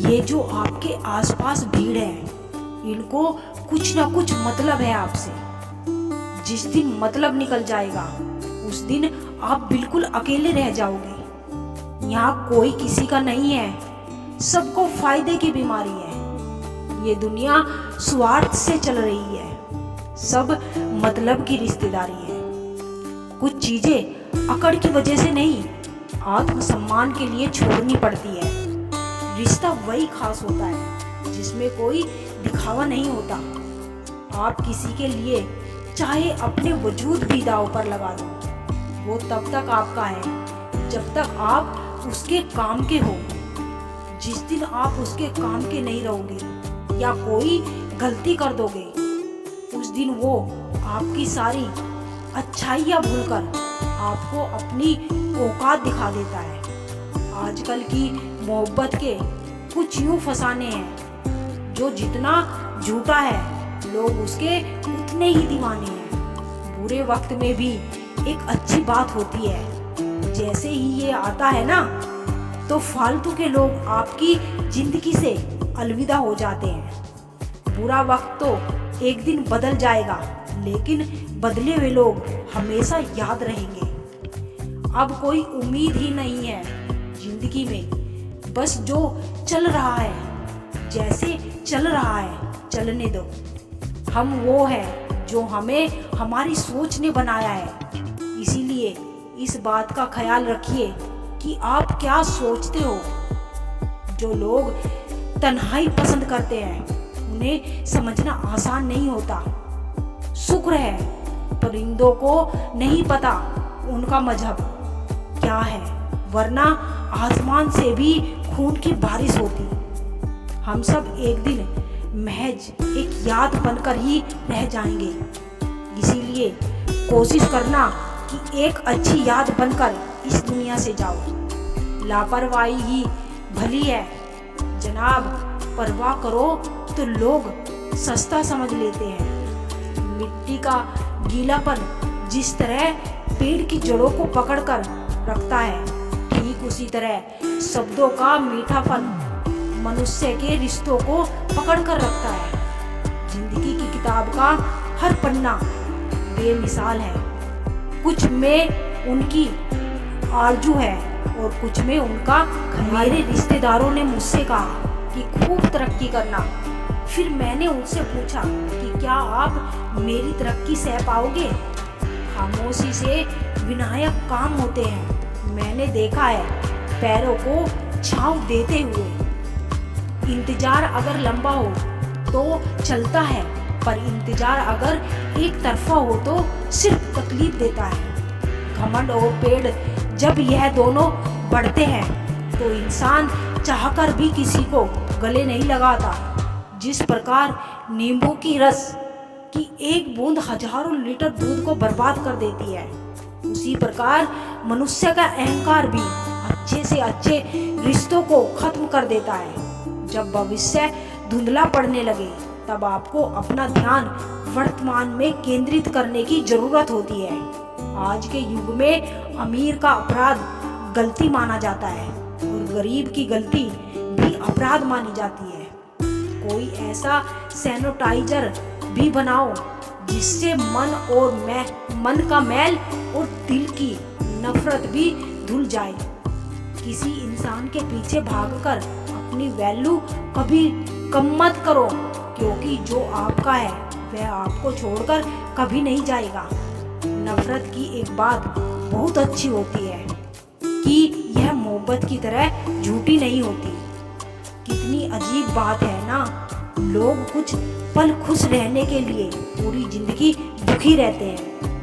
ये जो आपके आसपास भीड़ है, इनको कुछ ना कुछ मतलब है आपसे। जिस दिन मतलब निकल जाएगा उस दिन आप बिल्कुल अकेले रह जाओगे। यहाँ कोई किसी का नहीं है, सबको फायदे की बीमारी है। ये दुनिया स्वार्थ से चल रही है, सब मतलब की रिश्तेदारी है। कुछ चीजें अकड़ की वजह से नहीं, आत्मसम्मान के लिए छोड़नी पड़ती है। रिश्ता वही खास होता है जिसमें कोई दिखावा नहीं होता। आप किसी के लिए चाहे अपने वजूद भी दांव पर लगा दो, वो तब तक आपका है जब तक आप उसके काम के हो। जिस दिन आप उसके काम के नहीं रहोगे या कोई गलती कर दोगे, उस दिन वो आपकी सारी अच्छाइयाँ भूलकर आपको अपनी औकात दिखा देता है। आजकल की मोहब्बत के कुछ यूं फसाने हैं, जो जितना झूठा है लोग उसके उतने ही दीवाने हैं। बुरे वक्त में भी एक अच्छी बात होती है, जैसे ही ये आता है ना, तो फालतू के लोग आपकी जिंदगी से अलविदा हो जाते हैं। बुरा वक्त तो एक दिन बदल जाएगा, लेकिन बदले हुए लोग हमेशा याद रहेंगे। अब कोई उम्मीद ही नहीं है जिंदगी में, बस जो चल रहा है जैसे चल रहा है चलने दो। हम वो है जो हमें हमारी सोच ने बनाया है। इसीलिए इस बात का ख्याल रखिए कि आप क्या सोचते हो। जो लोग तन्हाई पसंद करते हैं उन्हें समझना आसान नहीं होता। शुक्र है परिंदों को नहीं पता उनका मजहब क्या है, वरना आसमान से भी खून की बारिश होती। हम सब एक दिन महज एक याद बनकर ही रह जाएंगे। इसीलिए कोशिश करना कि एक अच्छी याद बनकर इस दुनिया से जाओ। लापरवाही ही भली है जनाब, परवाह करो तो लोग सस्ता समझ लेते हैं। मिट्टी का गीलापन जिस तरह पेड़ की जड़ों को पकड़कर रखता है, ठीक उसी तरह शब्दों का मीठापन मनुष्य के रिश्तों को पकड़कर रखता है। जिंदगी की किताब का हर पन्ना बेमिसाल है। कुछ में उनकी आरजू है और कुछ में उनका ख्याल। मेरे रिश्तेदारों ने मुझसे कहा कि खूब तरक्की करना। फिर मैंने उनसे पूछा कि क्या आप मेरी तरक्की सह पाओगे? खामोशी से विनायक काम होते हैं। मैंने देखा है पैरों को छांव देते हुए। इंतजार अगर लंबा हो तो चलता है, पर इंतजार अगर एक तरफा हो तो सिर्फ तकलीफ देता है। घमंड और पेड़ जब यह दोनों बढ़ते हैं तो इंसान चाहकर भी किसी को गले नहीं लगाता। जिस प्रकार नींबू की रस की एक बूंद हजारों लीटर दूध को बर्बाद कर देती है, उसी प्रकार मनुष्य का अहंकार भी अच्छे से अच्छे रिश्तों को खत्म कर देता है। जब भविष्य धुंधला पड़ने लगे तब आपको अपना ध्यान वर्तमान में केंद्रित करने की जरूरत होती है। आज के युग में अमीर का अपराध गलती माना जाता है और गरीब की गलती भी अपराध मानी जाती है। कोई ऐसा सैनिटाइजर भी बनाओ जिससे मन का मैल और दिल की नफरत भी धुल जाए। किसी इंसान के पीछे भागकर अपनी वैल्यू कभी कम मत करो, क्योंकि जो आपका है वह आपको छोड़कर कभी नहीं जाएगा। नफरत की एक बात बहुत अच्छी होती है कि यह मोहब्बत की तरह झूठी नहीं होती। कितनी अजीब बात है ना, लोग कुछ पल खुश रहने के लिए पूरी जिंदगी दुखी रहते हैं।